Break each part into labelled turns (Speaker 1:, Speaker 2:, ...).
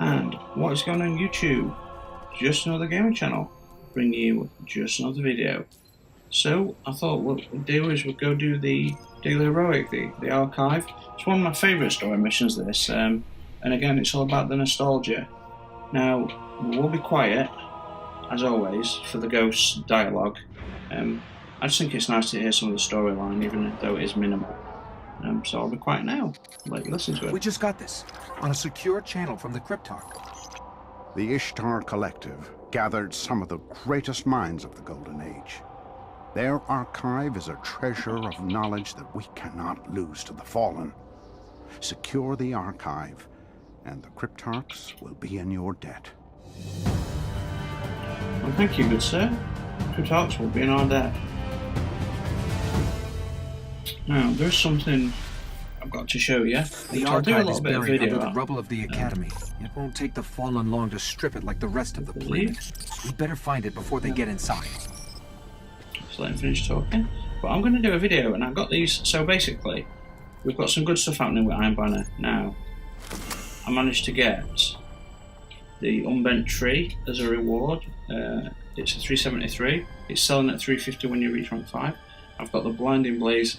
Speaker 1: And what is going on YouTube? Just another gaming channel, bringing you just another video. So I thought what we'll do is we'll go do the Daily Heroic, the archive. It's one of my favourite story missions, this, and again it's all about the nostalgia. Now, we'll be quiet, as always, for the ghost dialogue. I just think it's nice to hear some of the storyline, even though it is minimal. So I'll be quiet now. Let you listen to it.
Speaker 2: We just got this on a secure channel from the Cryptarch.
Speaker 3: The Ishtar Collective gathered some of the greatest minds of the Golden Age. Their archive is a treasure of knowledge that we cannot lose to the Fallen. Secure the archive, and the Cryptarchs will be in your debt.
Speaker 1: Well, thank you, good sir. Cryptarchs will be in our debt. Now, there's something I've got to show you.
Speaker 2: The
Speaker 1: I'll do a
Speaker 2: archive
Speaker 1: little
Speaker 2: is
Speaker 1: bit of
Speaker 2: buried
Speaker 1: video.
Speaker 2: under the rubble of the Academy. It won't take the Fallen long to strip it like the rest of the planet. We better find it before they get inside.
Speaker 1: Just let him finish talking. But I'm going to do a video, and I've got these. So basically, we've got some good stuff happening with Iron Banner. Now, I managed to get the Unbent tree as a reward. It's a 373. It's selling at 350 when you reach rank 5. I've got the Blinding Blaze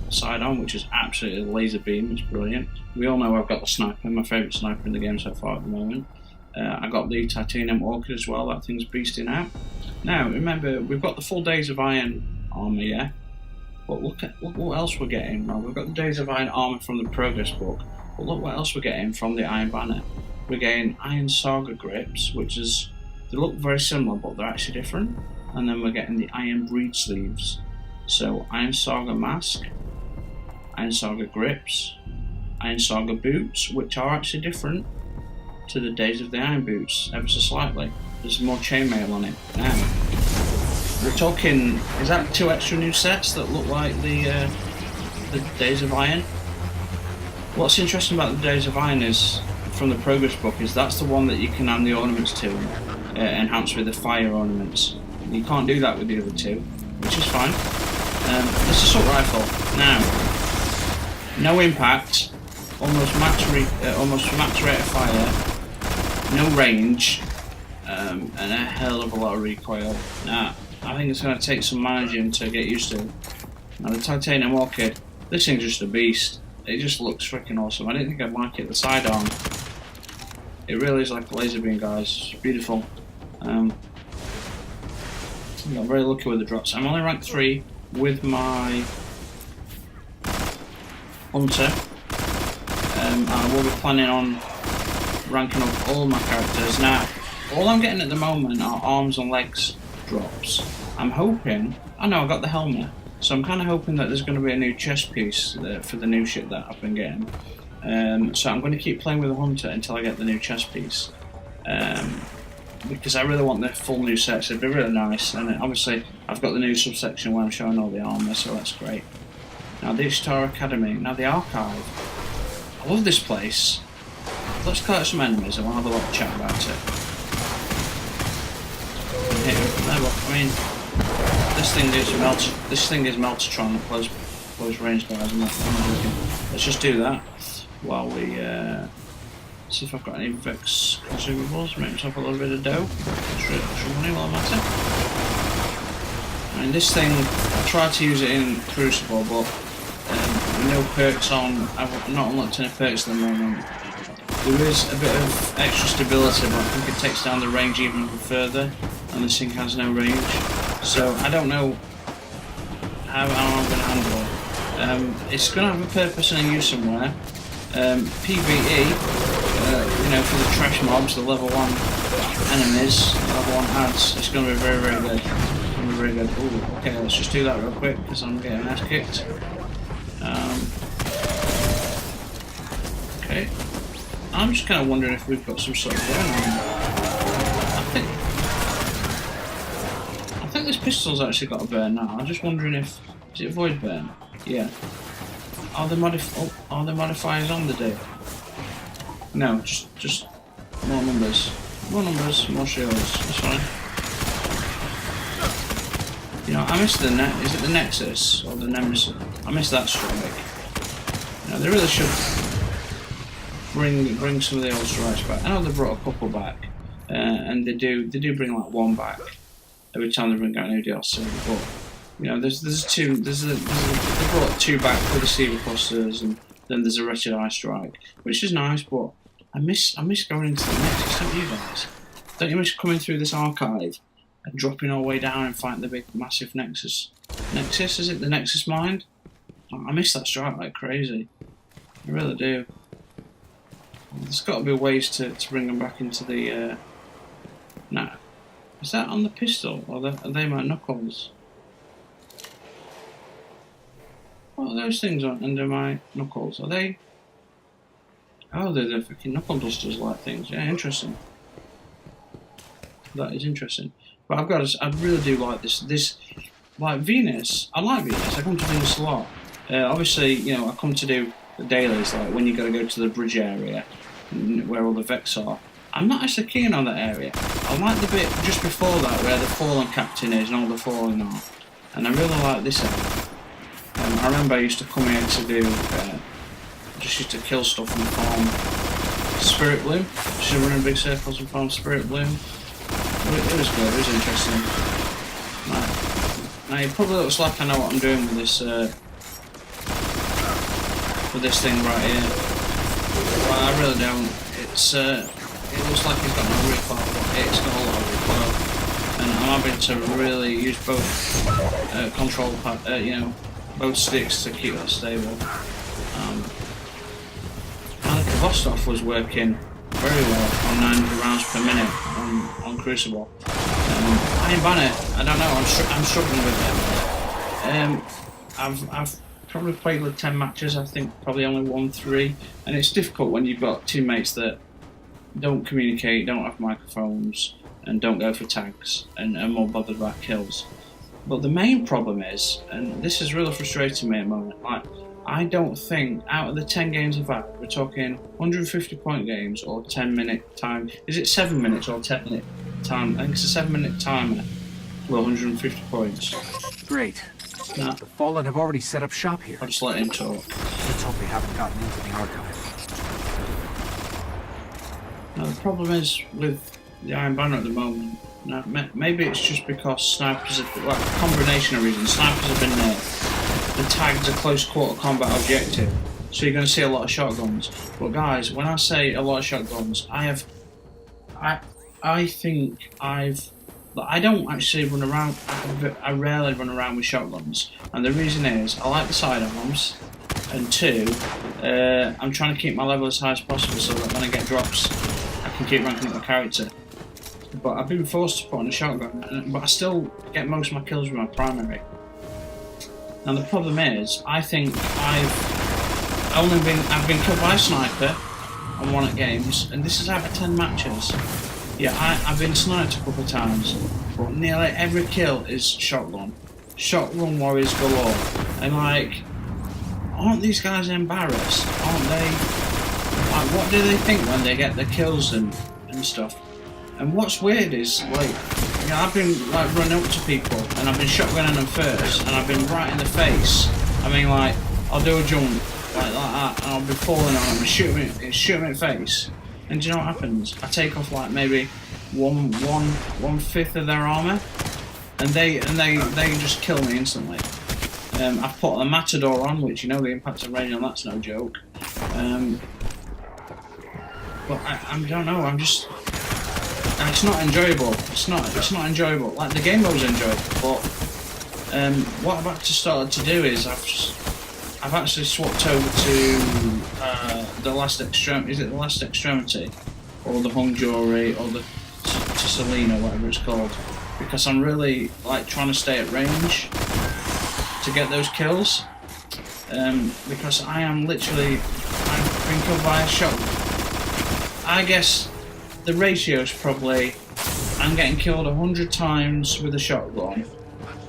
Speaker 1: side on, which is absolutely a laser beam. It's brilliant. We all know I've got the sniper, my favourite sniper in the game so far at the moment. I got the Titanium Orchid as well. That thing's beasting out. Now, remember, we've got the full Days of Iron armour, yeah? But look what else we're getting. Well, we've got the Days of Iron armour from the Progress book. But look what else we're getting from the Iron Banner. We're getting Iron Saga grips, which is, they look very similar, but they're actually different. And then we're getting the Iron Breed sleeves. So, Iron Saga mask, Iron Saga grips, Iron Saga boots, which are actually different to the Days of the Iron boots, ever so slightly. There's more chainmail on it. Now, we're talking, is that 2 extra new sets that look like the Days of Iron? What's interesting about the Days of Iron is, from the Progress book, is that's the one that you can add the ornaments to, enhance with the fire ornaments. You can't do that with the other two, which is fine. This assault rifle. Now, no impact, almost max rate of fire, no range, and a hell of a lot of recoil. Now, I think it's going to take some managing to get used to. Now, the Titanium Orchid, this thing's just a beast. It just looks freaking awesome. I didn't think I'd like it. The sidearm, it really is like a laser beam, guys. It's beautiful. I got very lucky with the drops. I'm only rank 3 with my Hunter. I will be planning on ranking up all my characters. Now, all I'm getting at the moment are arms and legs drops. I'm hoping, I know I got the helmet, so I'm kind of hoping that there's going to be a new chest piece for the new shit that I've been getting. So I'm going to keep playing with the Hunter until I get the new chest piece. Because I really want the full new sets. It'd be really nice, and obviously I've got the new subsection where I'm showing all the armour, so that's great. Now the Ishtar Academy, now the archive. I love this place. Let's collect some enemies and we'll have a little chat about it. I mean, this thing is Meltatron at close range, guys. I'm not joking. Let's just do that while we see if I've got any Vex consumables, make myself a little bit of dough, extra money while I'm at it. I mean, this thing, I tried to use it in Crucible, but no perks on, I've not unlocked any perks at the moment. There is a bit of extra stability, but I think it takes down the range even further, and this thing has no range. So I don't know how I'm going to handle it. It's going to have a purpose and a use somewhere. PvE, for the trash mobs, the level 1 enemies, level 1 ads, it's going to be very, very good. It's going to be very good. Ooh, okay, let's just do that real quick because I'm getting ass kicked. Okay, I'm just kind of wondering if we've got some sort of burn on. I think this pistol's actually got a burn now. I'm just wondering if, is it void burn? Yeah. Are the modifiers on the day? No, just more numbers. More numbers, more shields. That's fine. You know, I missed the is it the Nexus or the Nemesis? I missed that strike. You know, they really should bring some of the old strikes back. I know they brought a couple back, and they do bring like one back every time they bring out new DLC. But you know, they brought two back for the Sea clusters, and then there's a Wretched Eye Strike, which is nice. But I miss going into the Nexus. Don't you guys? Don't you miss coming through this archive and dropping all the way down and fighting the big massive Nexus? Nexus, is it the Nexus Mind? I miss that strike like crazy. I really do. There's got to be ways to bring them back into the. Nah, is that on the pistol or are they my knuckles? What are those things under my knuckles? Are they? Oh, they're the freaking knuckle dusters like things. Yeah, interesting. That is interesting. But I really do like this. Like Venus, I like Venus. I come to Venus a lot. Obviously, you know, I come to do the dailies, like when you got to go to the bridge area where all the Vex are. I'm not actually keen on that area. I like the bit just before that where the Fallen Captain is and all the Fallen are. And I really like this area. I remember I used to come here to do, just used to kill stuff and farm Spirit Bloom. Just run in big circles and farm Spirit Bloom. It was good, it was interesting. Now it probably looks like I know what I'm doing with this thing right here. But I really don't. It looks like it's got no recoil, but it's got a lot of recoil. And I'm having to really use both control both sticks to keep that stable. And the Vostok was working very well on 900 rounds per minute on Crucible. Iron Banner, I don't know, I'm struggling with it. I've probably played with 10 matches, I think probably only won 3, and it's difficult when you've got teammates that don't communicate, don't have microphones, and don't go for tags, and are more bothered about kills. But the main problem is, and this is really frustrating me at the moment, like, I don't think, out of the 10 games I've had, we're talking 150 point games or 10 minute time. Is it 7 minutes or 10 minute time? I think it's a 7 minute timer with 150 points.
Speaker 2: Great.
Speaker 1: Nah.
Speaker 2: The Fallen have already set up shop here.
Speaker 1: I'll just let him talk.
Speaker 2: Let's hope they haven't gotten into the archive.
Speaker 1: Now the problem is with the Iron Banner at the moment, now, maybe it's just because snipers have, well, a combination of reasons, snipers have been nerfed. The tag's a close quarter combat objective, so you're going to see a lot of shotguns. But guys, when I say a lot of shotguns, I don't actually run around, I rarely run around with shotguns. And the reason is, I like the sidearms, and 2, I'm trying to keep my level as high as possible so that when I get drops, I can keep ranking up my character. But I've been forced to put on a shotgun, but I still get most of my kills with my primary. Now the problem is, I think I've been killed by a sniper on 1 at games, and this is out of 10 matches. Yeah, I've been sniped a couple of times, but nearly every kill is shotgun. Shotgun warriors galore. And like, aren't these guys embarrassed? Aren't they? Like, what do they think when they get the kills and stuff? And what's weird is, like, you know, I've been like running up to people and I've been shotgunning them first, and I've been right in the face. I mean, like, I'll do a jump like that, and I'll be falling on them and shoot them in the face. And do you know what happens? I take off like maybe one fifth of their armor, and they just kill me instantly. I've put a Matador on, which, you know, the impact of range on that's no joke. But I don't know. I'm just. It's not enjoyable. It's not enjoyable. Like, the game mode's enjoyable, but what I've actually started to do is I've actually swapped over to the Last Extremity. Is it the Last Extremity, or the Hung Jury, or the Selena, whatever it's called? Because I'm really like trying to stay at range to get those kills. Because I've been killed by a shotgun. I guess the ratio is probably I'm getting killed 100 times with a shotgun,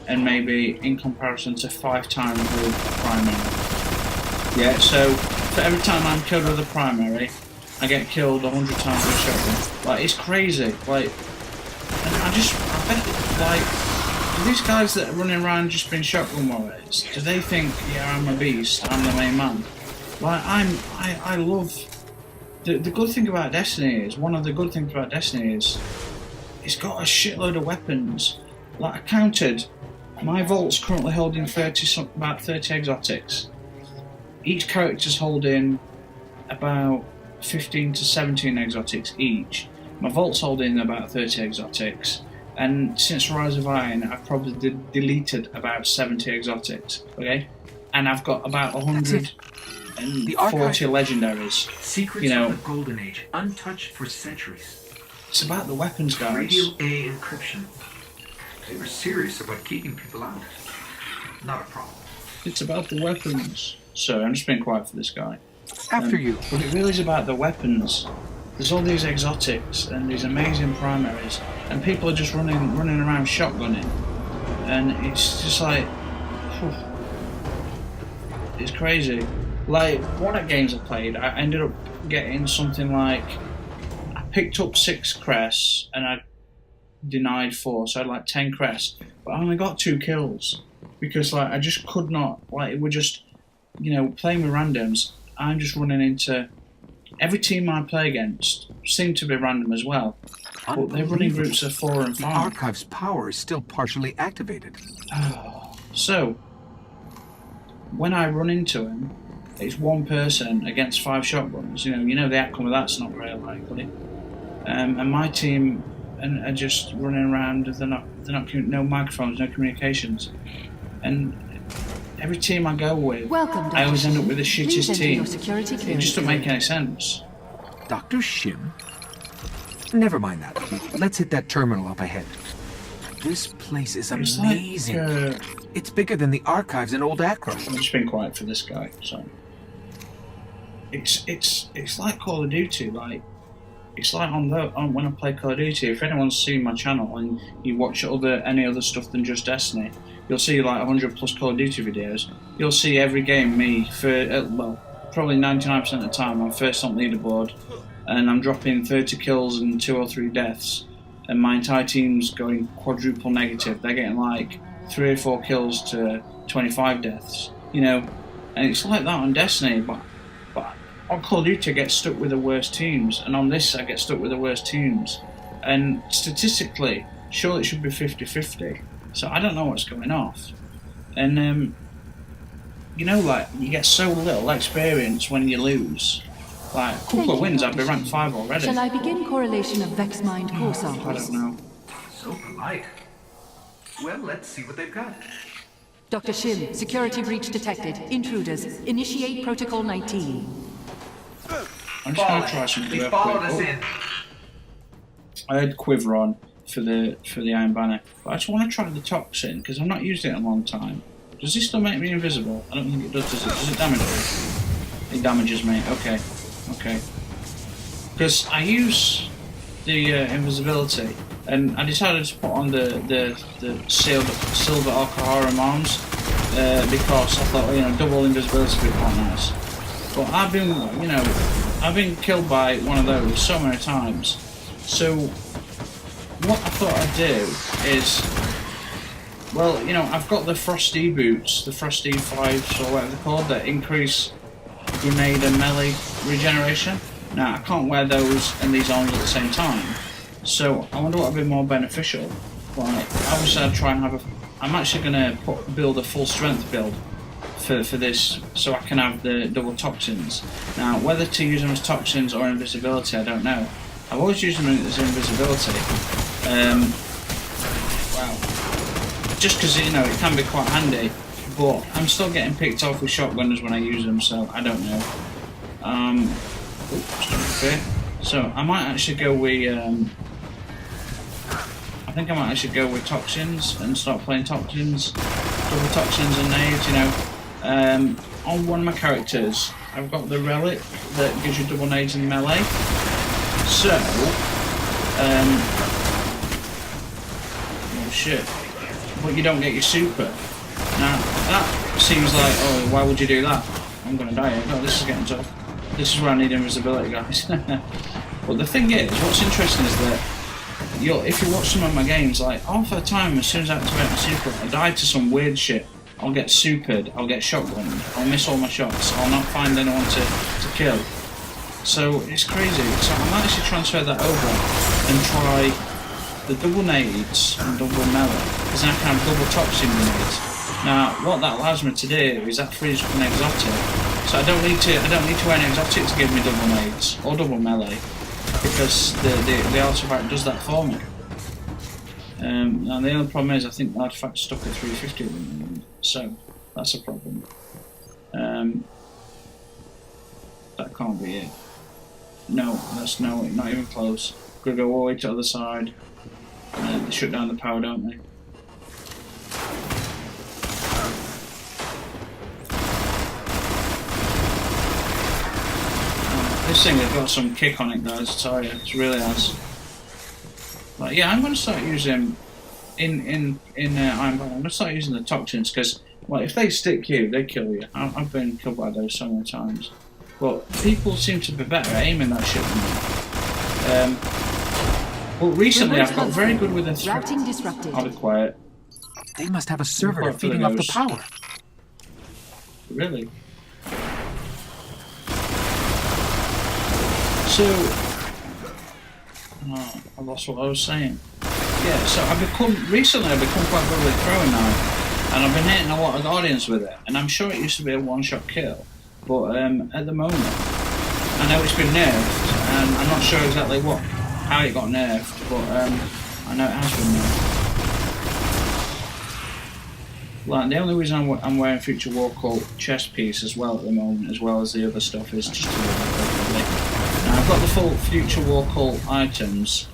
Speaker 1: and maybe in comparison to 5 times with a primary. Yeah, so for every time I'm killed with a primary, I get killed 100 times with a shotgun. Like, it's crazy. Like, and I bet, like, these guys that are running around just being shotgun warriors, do they think, yeah, I'm a beast, I'm the main man? Like, I the good thing about Destiny is, one of the good things about Destiny is, it's got a shitload of weapons. Like I counted, my vault's currently holding about 30 exotics. Each character's holding about 15 to 17 exotics each. My vault's holding about 30 exotics. And since Rise of Iron, I've probably deleted about 70 exotics, okay? And I've got about 140 legendaries.
Speaker 2: Secrets of the Golden Age, untouched for centuries.
Speaker 1: It's about the weapons, guys.
Speaker 2: Radio A encryption. They were serious about keeping people out. Not a problem.
Speaker 1: It's about the weapons. Sorry, I'm just being quiet for this guy.
Speaker 2: After you.
Speaker 1: But it really is about the weapons. There's all these exotics and these amazing primaries, and people are just running around shotgunning, and it's just like, whew, it's crazy. Like one of the games I played, I ended up getting something like, I picked up 6 crests and I denied 4, so I had like 10 crests, but I only got 2 kills because like I just could not, like it would just, playing with randoms. I'm just running into. Every team I play against seem to be random as well, but they're running groups of 4 and 5.
Speaker 2: The Archive's power is still partially activated.
Speaker 1: So, when I run into him, it's one person against 5 shotguns. The outcome of that's not very likely. And my team are just running around. They're not no microphones, no communications, and every team I go with, I always end up with the shittest team. It just doesn't make any sense.
Speaker 2: Dr. Shim? Never mind that. Let's hit that terminal up ahead. This place is amazing. It's bigger than the archives in Old Accra.
Speaker 1: I'm just being quiet for this guy, so. It's like Call of Duty, like. It's like on when I play Call of Duty, if anyone's seen my channel and you watch any other stuff than just Destiny, you'll see like 100 plus Call of Duty videos. You'll see every game me probably 99% of the time I'm first on leaderboard, and I'm dropping 30 kills and 2 or 3 deaths, and my entire team's going quadruple negative. They're getting like 3 or 4 kills to 25 deaths, and it's like that on Destiny, but on Call of Duty I get stuck with the worst teams, and on this I get stuck with the worst teams. And statistically, surely it should be 50-50. So I don't know what's going off. And, like, you get so little experience when you lose. Like, a couple of wins, I'd be ranked 5 already.
Speaker 4: Shall I begin correlation of Vex Mind core samples?
Speaker 1: I don't know.
Speaker 2: So polite. Well, let's see what they've got.
Speaker 4: Dr. Shim, security breach detected. Intruders. Initiate Protocol 19.
Speaker 1: I'm just going to try something real quick. I had Quiver on for the Iron Banner, but I just want to try the Toxin because I've not used it in a long time. Does this still make me invisible? I don't think it does. Does it damage me? It damages me. Okay. Because I use the invisibility, and I decided to put on the silver Alcaharum arms because I thought double invisibility would be quite nice. But I've been killed by one of those so many times. So what I thought I'd do is, I've got the Frosty boots, the Frosty 5s or whatever they're called, that increase grenade and melee regeneration. Now I can't wear those and these arms at the same time. So I wonder what would be more beneficial. Like, obviously I'd try and I'm actually going to build a full strength build for this, so I can have the double toxins. Now, whether to use them as toxins or invisibility, I don't know. I've always used them as invisibility. Just because it can be quite handy, but I'm still getting picked off with shotgunners when I use them, so I don't know. So I might actually go with. I think I might actually go with toxins and start playing toxins, double toxins and nades. On one of my characters, I've got the relic that gives you double nades in melee. So, oh shit! But you don't get your super. Now that seems like, oh, why would you do that? I'm gonna die here. No, this is getting tough. This is where I need invisibility, guys. But the thing is, what's interesting is that if you watch some of my games, like half the time, as soon as I activate my super, I die to some weird shit. I'll get supered, I'll get shotgunned, I'll miss all my shots, I'll not find anyone to kill. So it's crazy. So I might actually transfer that over and try the double nades and double melee, because then I can have double toxin grenades. Now, what that allows me to do is that frees up an exotic. So I don't need to wear an exotic to give me double nades or double melee, because the artifact does that for me. Now the only problem is I think the artifact's stuck at 350 at the moment, so that's a problem. That can't be it. No, that's not even close. Gotta go all the way to the other side. They shut down the power, don't they? This thing has got some kick on it, guys. I tell you, it really has. But yeah, I'm going to start using in Unbent. I'm going to start using the toxins because, well, if they stick you, they kill you. I've been killed by those so many times. But people seem to be better at aiming that shit than me. Well, recently I've got very good with the
Speaker 4: Routing disrupted.
Speaker 1: I'll be quiet.
Speaker 2: They must have a server feeding up the power.
Speaker 1: Really? So, I lost what I was saying. Yeah, so recently I've become quite good with throwing knife, and I've been hitting a lot of Guardians with it, and I'm sure it used to be a one-shot kill, but at the moment, I know it's been nerfed, and I'm not sure exactly how it got nerfed, but I know it has been nerfed. Like, the only reason I'm wearing Future War Cult chest piece as well at the moment, as well as the other stuff, is just to now I've got the full Future War Cult items,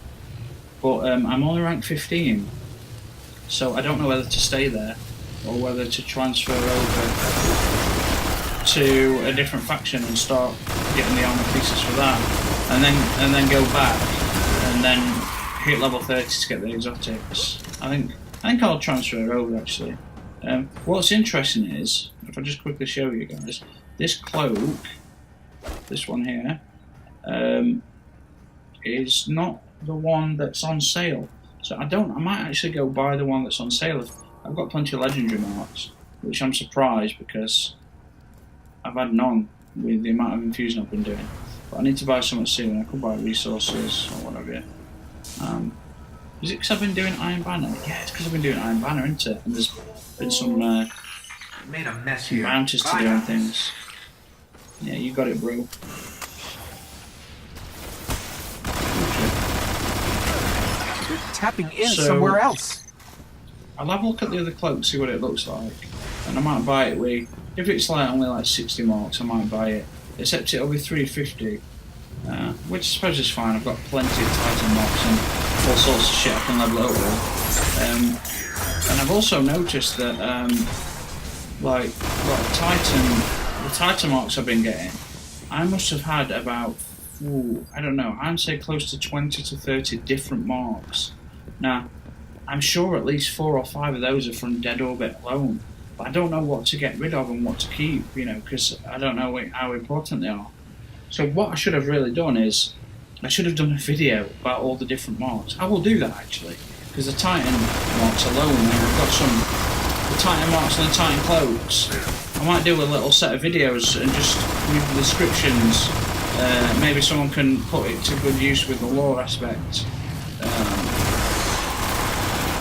Speaker 1: but I'm only rank 15, so I don't know whether to stay there or whether to transfer over to a different faction and start getting the armor pieces for that, and then go back and then hit level 30 to get the exotics. I think I'll transfer over actually. What's interesting is, if I just quickly show you guys, this cloak, this one here, is not the one that's on sale. So I might actually go buy the one that's on sale. I've got plenty of legendary marks, which I'm surprised because I've had none with the amount of infusing I've been doing. But I need to buy something soon. I could buy resources or whatever. Is it because I've been doing Iron Banner? Yeah, it's because I've been doing Iron Banner, isn't it? And there's been some
Speaker 2: Made a mess here.
Speaker 1: bounties to do and things. Yeah, you got it, bro.
Speaker 2: You're tapping in somewhere else.
Speaker 1: I'll have a look at the other cloak, see what it looks like, and I might buy it with. If it's like only like 60 marks, I might buy it. Except it'll be 350, which I suppose is fine. I've got plenty of Titan marks and all sorts of shit I can level it up with. And I've also noticed that, like the Titan marks I've been getting, I must have had about, I don't know, I'd say close to 20 to 30 different marks. Now, I'm sure at least 4 or 5 of those are from Dead Orbit alone. But I don't know what to get rid of and what to keep, you know, because I don't know how important they are. So what I should have really done is, I should have done a video about all the different marks. I will do that actually, because the Titan marks alone, and I've got the Titan marks and the Titan cloaks. I might do a little set of videos and just read the descriptions. Maybe someone can put it to good use with the lore aspect.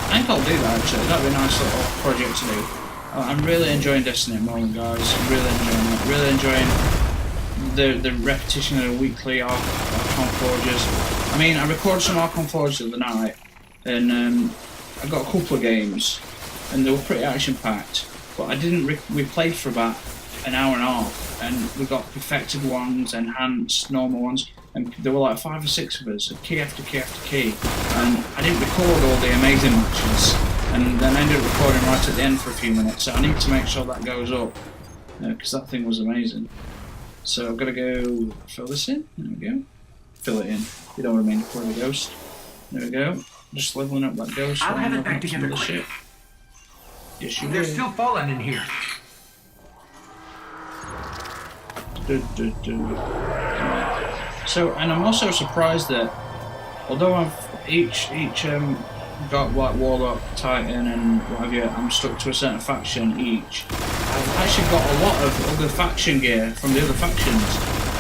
Speaker 1: I think I'll do that actually. That'd be a nice little project to do. I'm really enjoying Destiny at the moment, guys. I'm really enjoying it. Really enjoying the repetition of the weekly Archon Forges. I mean, I recorded some Archon Forges the other night, and I got a couple of games, and they were pretty action-packed. But I didn't. We played for about an hour and a half, and we got perfected ones, enhanced, normal ones, and there were like 5 or 6 of us, key after key after key. And I didn't record all the amazing matches. And then I ended up recording right at the end for a few minutes, so I need to make sure that goes up, because that thing was amazing. So I've got to go fill this in. There we go. Fill it in. You know what I mean? For the ghost. There we go. Just leveling up that ghost.
Speaker 2: I'll have it back together quick.
Speaker 1: Shit. Yes, you
Speaker 2: There's
Speaker 1: will.
Speaker 2: still fallen in here.
Speaker 1: So, and I'm also surprised that, although I've each got like Warlock, Titan, and what have you, I'm stuck to a certain faction each. I've actually got a lot of other faction gear from the other factions,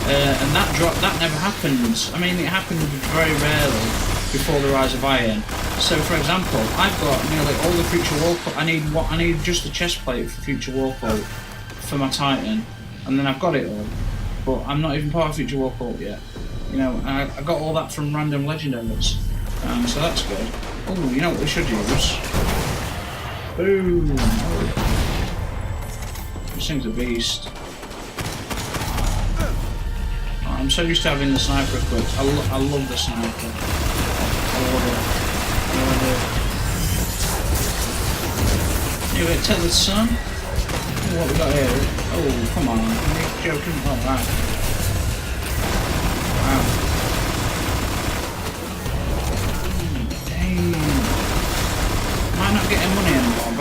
Speaker 1: and that drop, that never happens. I mean, it happened very rarely before the Rise of Iron. So, for example, I've got nearly all the Future Warcoat. I need just the chest plate for Future Warcoat for my Titan, and then I've got it all. But I'm not even part of Future Warcoat yet. You know, I got all that from random legendaries, so that's good. Oh, you know what we should use? Boom! This thing's a beast. I'm so used to having the sniper equipped. I love the sniper. I love it. Anyway, tell the sun. What we got here? Oh, come on. You're joking. Oh, right. Wow. Dang. Am I not getting money anymore? Have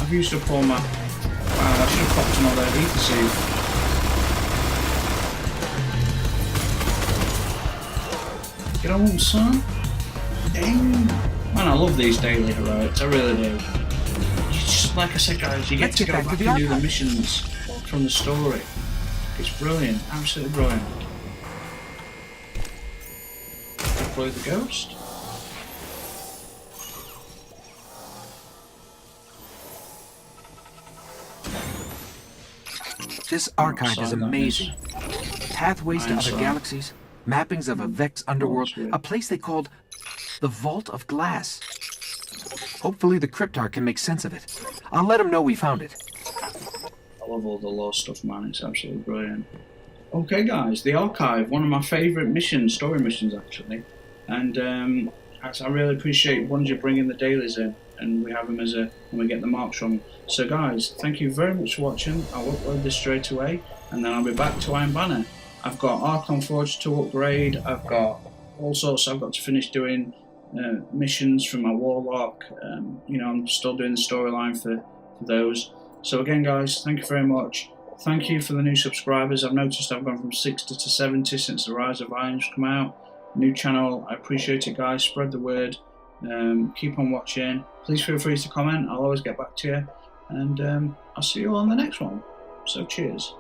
Speaker 1: I've used up all my... Wow, I should have popped another ether seed. Get on, son. Dang. Man, I love these daily heroics. I really do. Just like I said, guys, you get to go back and do the missions from the story. It's brilliant. Absolutely brilliant. Deploy the ghost.
Speaker 2: This archive is amazing. Pathways to other galaxies, mappings of a Vex underworld, a place they called the Vault of Glass. Hopefully the Cryptar can make sense of it. I'll let him know we found it.
Speaker 1: I love all the lore stuff, man. It's absolutely brilliant. Okay, guys, the archive, one of my favourite missions, story missions, actually. And I really appreciate Bungie bringing the dailies in, and we have them as when we get the marks from them. So, guys, thank you very much for watching. I'll upload this straight away, and then I'll be back to Iron Banner. I've got Archon Forge to upgrade. I've got all sorts. I've got to finish doing missions from my Warlock. You know, I'm still doing the storyline for those. So again, guys, thank you very much. Thank you for the new subscribers. I've noticed I've gone from 60 to 70 since the Rise of Iron's come out. New channel. I appreciate it, guys. Spread the word. Keep on watching. Please feel free to comment. I'll always get back to you. And I'll see you all on the next one. So cheers.